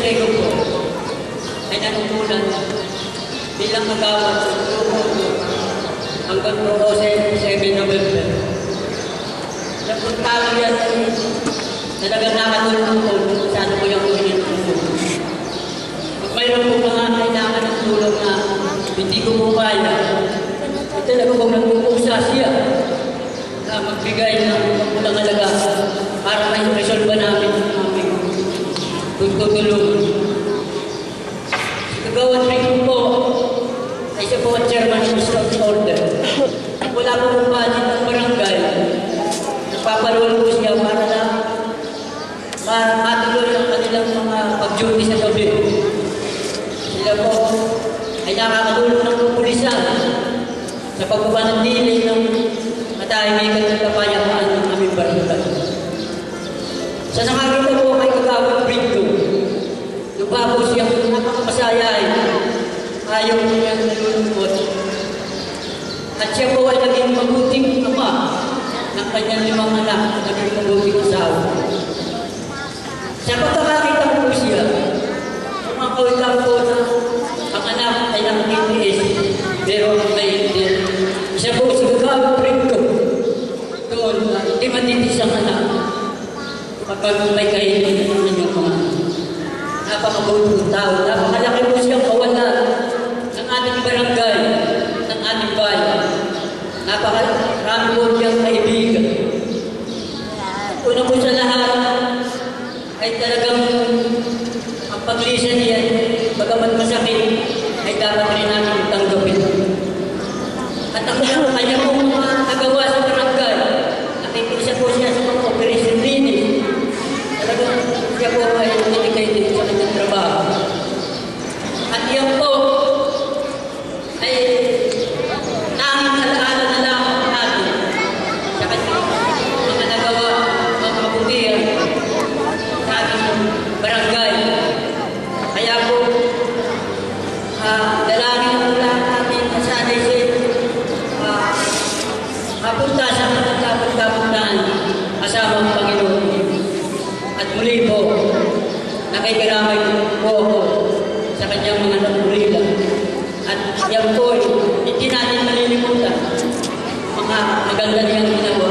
sarili ko po ay nanungkulan bilang magawat sa grupo hanggang 7 November. Nagpunta ko yan talagang nakatulong po sa ano ko yung kunin ko. Pag mayroon po mga kailangan ng tulong na hindi ko po kaya, talaga po nagpupusa siya na magbigay ng pulang alaga para may resolve namin ang aming tutulungan. Si Kagawad Rico po ay siya po ang chairman ng Scout Order. Wala po kong budget ng barangay. Nagpapaluan po siya para na matuloy ang kanilang mga pag-duty sa gabi. Sila po ay nakakatulong ng pupulisan sa paggawa ng delay ng matahimikan ng kapayapaan ng aming barangay. Sa nakakita po kay Kagawad Rico, lupa po siyang nakakapasayain, ayaw niya nalulungkot. At siya po ay naging mabuting ama ng kanyang 5 anak at naging mabuting asawa. Sa pagkakakita po siya, kumakawin lang po na ang anak ay nakikitiis, pero may hindi. Siya po si Kagawad Rico, doon hindi matitis ang anak kapag may kainin ng inyong mga napakabuting tao. Napakalaki po siyang kawalan ng ating barangay, ng ating bayan. Napakarami po siyang kaibigan. Una po sa lahat ay talagang ang paglisa niya, bagamat masakit, ay dapat rin natin tanggapin. At ako lang kanya po mga nagawa sa barangay. Nakikisa po siya sa mga operation linis. Talagang siya po ay dedicated sa kanyang trabaho. At yan po ay tanging alaala na lamang natin sa kanyang mga nagawa, mga kabutihan sa ating barangay. Kaya po, dalangin ang lahat natin na sana siya mapunta sa kapag-kapuntaan kasama ang Panginoon. At muli po, nakikiramay po ako sa kanyang mga nagpulila. At yan po, hindi natin malilimutan mga maganda niyang ginawa.